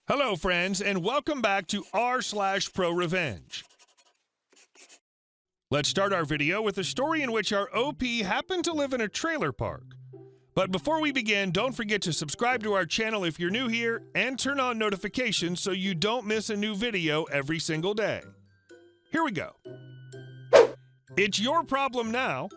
Hello, friends, and welcome back to r/ProRevenge. Let's start our video with a story in which our OP happened to live in a trailer park. But before we begin, don't forget to subscribe to our channel if you're new here and turn on notifications so you don't miss a new video every single day. Here we go. It's your problem now.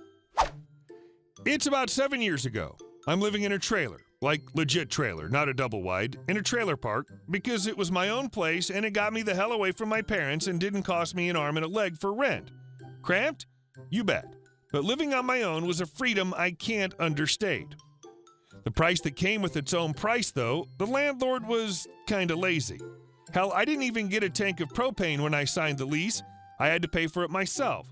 It's about 7 years ago. I'm living in a trailer. Like legit trailer, not a double wide, in a trailer park because it was my own place and it got me the hell away from my parents and didn't cost me an arm and a leg for rent. Cramped? You bet. But living on my own was a freedom I can't understate. The price that came with its own price, though, the landlord was kinda lazy. Hell, I didn't even get a tank of propane when I signed the lease. I had to pay for it myself.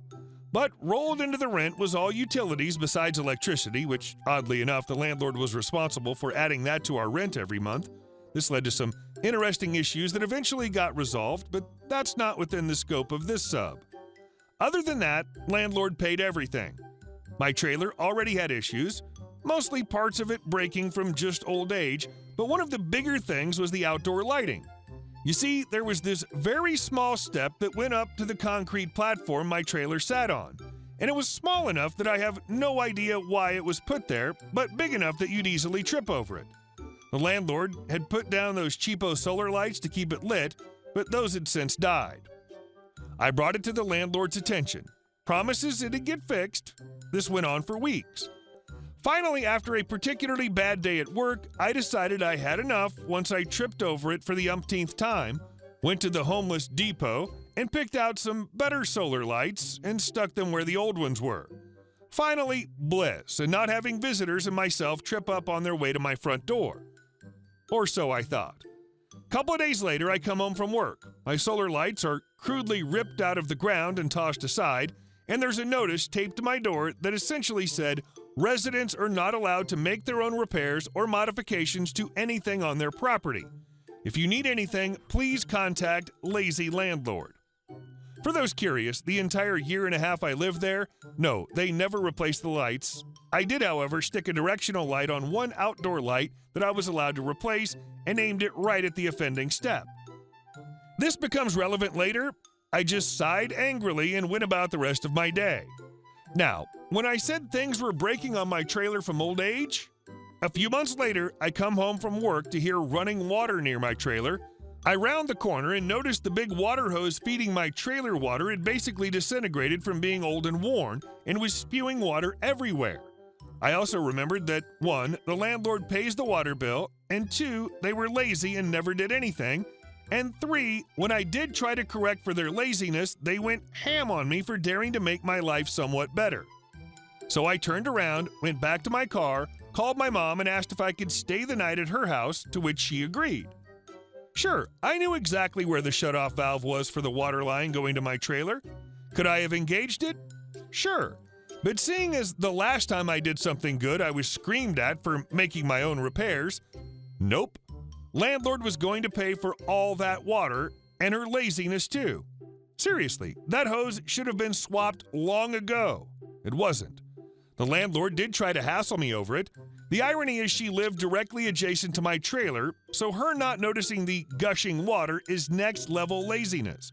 But rolled into the rent was all utilities besides electricity, which, oddly enough, the landlord was responsible for adding that to our rent every month. This led to some interesting issues that eventually got resolved, but that's not within the scope of this sub. Other than that, landlord paid everything. My trailer already had issues, mostly parts of it breaking from just old age, but one of the bigger things was the outdoor lighting. You see, there was this very small step that went up to the concrete platform my trailer sat on, and it was small enough that I have no idea why it was put there, but big enough that you'd easily trip over it. The landlord had put down those cheapo solar lights to keep it lit, but those had since died. I brought it to the landlord's attention. Promises it'd get fixed. This went on for weeks. Finally, after a particularly bad day at work, I decided I had enough once I tripped over it for the umpteenth time, went to the homeless depot, and picked out some better solar lights and stuck them where the old ones were. Finally, bliss, and not having visitors and myself trip up on their way to my front door. Or so I thought. Couple of days later, I come home from work. My solar lights are crudely ripped out of the ground and tossed aside, and there's a notice taped to my door that essentially said, residents are not allowed to make their own repairs or modifications to anything on their property. If you need anything, please contact Lazy Landlord. For those curious, the entire year and a half I lived there, no, they never replaced the lights. I did, however, stick a directional light on one outdoor light that I was allowed to replace and aimed it right at the offending step. This becomes relevant later. I just sighed angrily and went about the rest of my day. Now, when I said things were breaking on my trailer from old age, a few months later, I come home from work to hear running water near my trailer. I round the corner and noticed the big water hose feeding my trailer water had basically disintegrated from being old and worn and was spewing water everywhere. I also remembered that 1, the landlord pays the water bill, and 2, they were lazy and never did anything, and 3, when I did try to correct for their laziness, they went ham on me for daring to make my life somewhat better. So I turned around, went back to my car, called my mom and asked if I could stay the night at her house, to which she agreed. Sure, I knew exactly where the shutoff valve was for the water line going to my trailer. Could I have engaged it? Sure. But seeing as the last time I did something good I was screamed at for making my own repairs, nope. Landlord was going to pay for all that water and her laziness too. Seriously, that hose should have been swapped long ago. It wasn't. The landlord did try to hassle me over it. The irony is she lived directly adjacent to my trailer, so her not noticing the gushing water is next level laziness.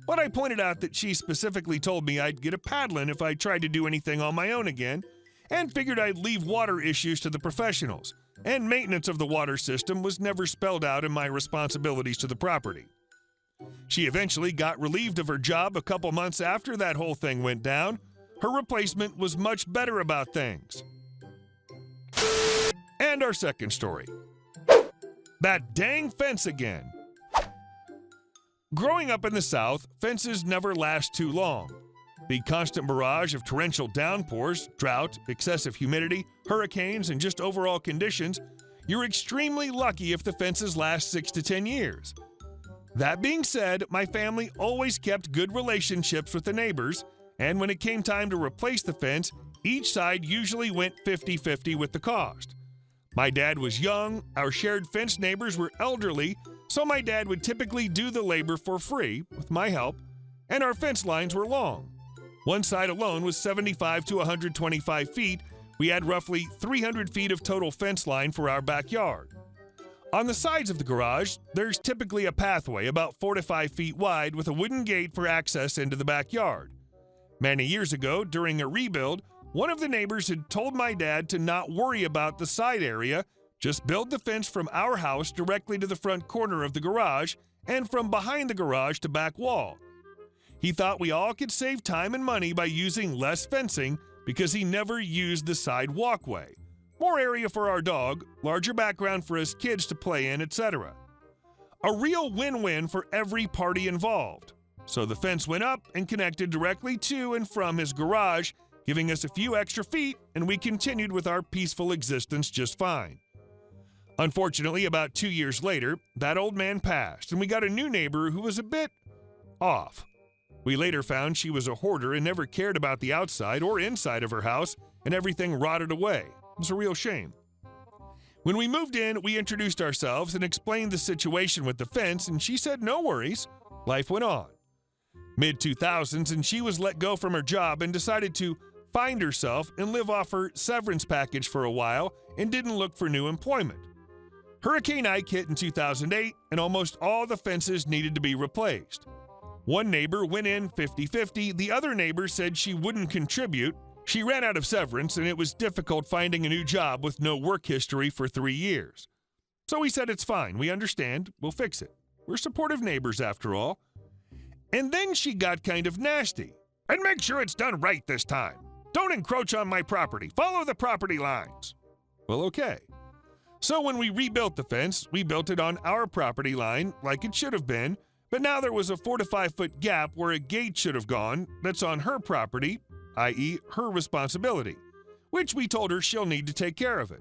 But I pointed out that she specifically told me I'd get a paddling if I tried to do anything on my own again, and figured I'd leave water issues to the professionals, and maintenance of the water system was never spelled out in my responsibilities to the property. She eventually got relieved of her job a couple months after that whole thing went down. Her replacement was much better about things. And our second story. That dang fence again. Growing up in the South, fences never last too long. The constant barrage of torrential downpours, drought, excessive humidity, hurricanes, and just overall conditions, you're extremely lucky if the fences last 6 to 10 years. That being said, my family always kept good relationships with the neighbors, and when it came time to replace the fence, each side usually went 50-50 with the cost. My dad was young, our shared fence neighbors were elderly, so my dad would typically do the labor for free, with my help, and our fence lines were long. One side alone was 75 to 125 feet. We had roughly 300 feet of total fence line for our backyard. On the sides of the garage, there's typically a pathway about 4 to 5 feet wide with a wooden gate for access into the backyard. Many years ago, during a rebuild, one of the neighbors had told my dad to not worry about the side area, just build the fence from our house directly to the front corner of the garage and from behind the garage to back wall. He thought we all could save time and money by using less fencing because he never used the side walkway. More area for our dog, larger background for his kids to play in, etc. A real win-win for every party involved. So the fence went up and connected directly to and from his garage, giving us a few extra feet, and we continued with our peaceful existence just fine. Unfortunately, about 2 years later, that old man passed, and we got a new neighbor who was a bit off. We later found she was a hoarder and never cared about the outside or inside of her house, and everything rotted away. It was a real shame. When we moved in, we introduced ourselves and explained the situation with the fence, and she said no worries. Life went on. Mid-2000s, and she was let go from her job and decided to find herself and live off her severance package for a while and didn't look for new employment. Hurricane Ike hit in 2008, and almost all the fences needed to be replaced. One neighbor went in 50-50, the other neighbor said she wouldn't contribute. She ran out of severance, and it was difficult finding a new job with no work history for 3 years. So we said it's fine, we understand, we'll fix it. We're supportive neighbors after all. And then she got kind of nasty. And make sure it's done right this time. Don't encroach on my property. Follow the property lines. Well, okay. So when we rebuilt the fence, we built it on our property line like it should have been, but now there was a 4 to 5 foot gap where a gate should have gone that's on her property, i.e. her responsibility, which we told her she'll need to take care of it.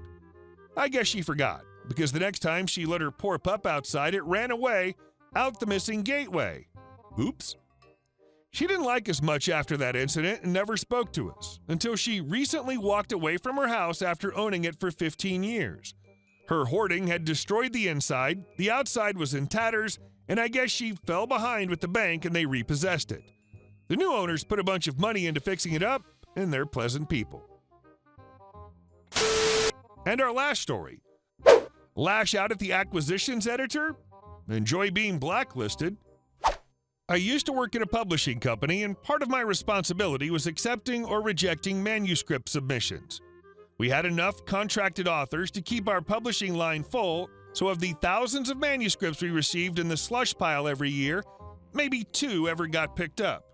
I guess she forgot, because the next time she let her poor pup outside, it ran away out the missing gateway. Oops. She didn't like us much after that incident and never spoke to us, until she recently walked away from her house after owning it for 15 years. Her hoarding had destroyed the inside, the outside was in tatters, and I guess she fell behind with the bank and they repossessed it. The new owners put a bunch of money into fixing it up, and they're pleasant people. And our last story. Lash out at the acquisitions editor? Enjoy being blacklisted? I used to work at a publishing company, and part of my responsibility was accepting or rejecting manuscript submissions. We had enough contracted authors to keep our publishing line full, so of the thousands of manuscripts we received in the slush pile every year, maybe 2 ever got picked up.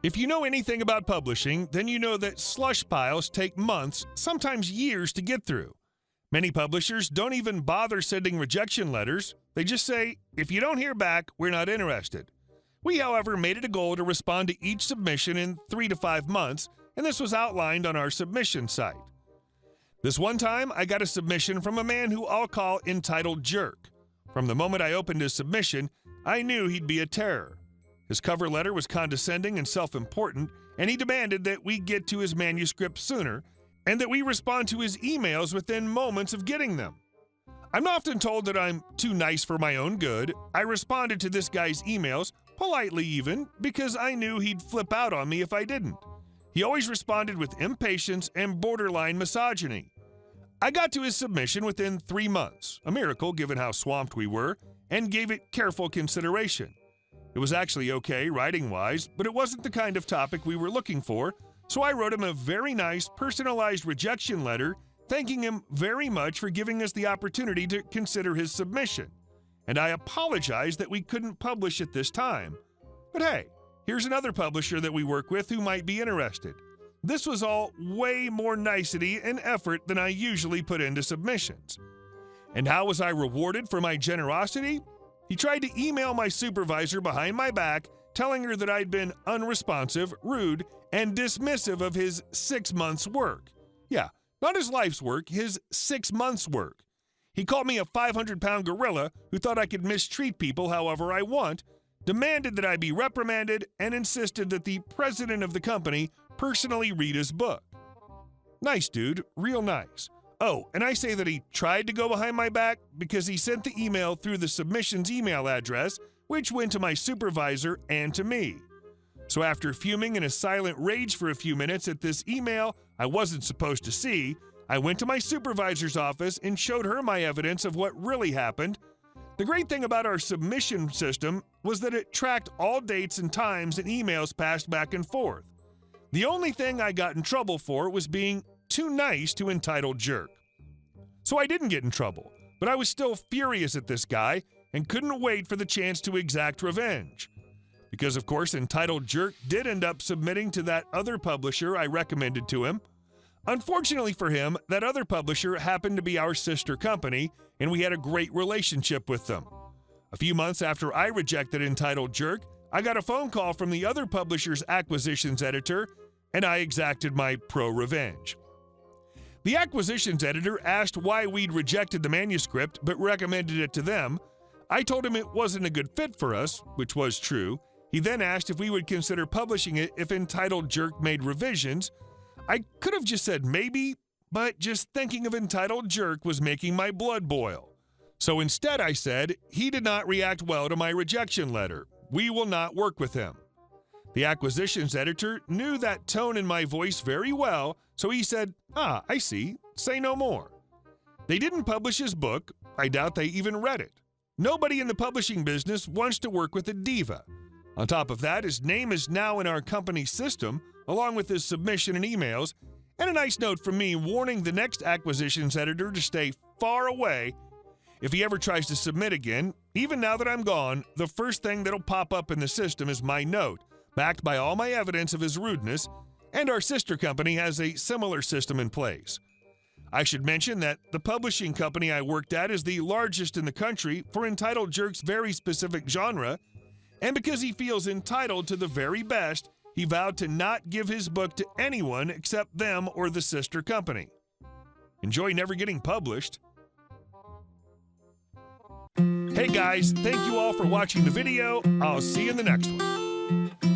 If you know anything about publishing, then you know that slush piles take months, sometimes years to get through. Many publishers don't even bother sending rejection letters. They just say, if you don't hear back, we're not interested. We, however, made it a goal to respond to each submission in 3 to 5 months, and this was outlined on our submission site. This one time, I got a submission from a man who I'll call Entitled Jerk. From the moment I opened his submission, I knew he'd be a terror. His cover letter was condescending and self-important, and he demanded that we get to his manuscript sooner, and that we respond to his emails within moments of getting them. I'm often told that I'm too nice for my own good. I responded to this guy's emails, politely even, because I knew he'd flip out on me if I didn't. He always responded with impatience and borderline misogyny. I got to his submission within 3 months, a miracle given how swamped we were, and gave it careful consideration. It was actually okay writing-wise, but it wasn't the kind of topic we were looking for, so I wrote him a very nice, personalized rejection letter, thanking him very much for giving us the opportunity to consider his submission. And I apologized that we couldn't publish at this time. But hey, here's another publisher that we work with who might be interested. This was all way more nicety and effort than I usually put into submissions. And how was I rewarded for my generosity? He tried to email my supervisor behind my back, telling her that I'd been unresponsive, rude, and dismissive of his 6 months' work. Yeah, not his life's work, his 6 months' work. He called me a 500-pound gorilla who thought I could mistreat people however I want, demanded that I be reprimanded, and insisted that the president of the company personally read his book. Nice dude, real nice. Oh, and I say that he tried to go behind my back because he sent the email through the submission's email address, which went to my supervisor and to me. So after fuming in a silent rage for a few minutes at this email I wasn't supposed to see, I went to my supervisor's office and showed her my evidence of what really happened. The great thing about our submission system was that it tracked all dates and times and emails passed back and forth. The only thing I got in trouble for was being too nice to Entitled Jerk. So I didn't get in trouble, but I was still furious at this guy and couldn't wait for the chance to exact revenge. Because of course Entitled Jerk did end up submitting to that other publisher I recommended to him. Unfortunately for him, that other publisher happened to be our sister company, and we had a great relationship with them. A few months after I rejected Entitled Jerk, I got a phone call from the other publisher's acquisitions editor, and I exacted my ProRevenge. The acquisitions editor asked why we'd rejected the manuscript but recommended it to them. I told him it wasn't a good fit for us, which was true. He then asked if we would consider publishing it if Entitled Jerk made revisions. I could have just said maybe, but just thinking of Entitled Jerk was making my blood boil. So instead I said, he did not react well to my rejection letter. We will not work with him. The acquisitions editor knew that tone in my voice very well, so he said, I see. Say no more. They didn't publish his book. I doubt they even read it. Nobody in the publishing business wants to work with a diva. On top of that, his name is now in our company's system, along with his submission and emails, and a nice note from me warning the next acquisitions editor to stay far away. If he ever tries to submit again, even now that I'm gone, the first thing that'll pop up in the system is my note, backed by all my evidence of his rudeness, and our sister company has a similar system in place. I should mention that the publishing company I worked at is the largest in the country for Entitled Jerk's very specific genre, and because he feels entitled to the very best, he vowed to not give his book to anyone except them or the sister company. Enjoy never getting published. Hey guys, thank you all for watching the video. I'll see you in the next one.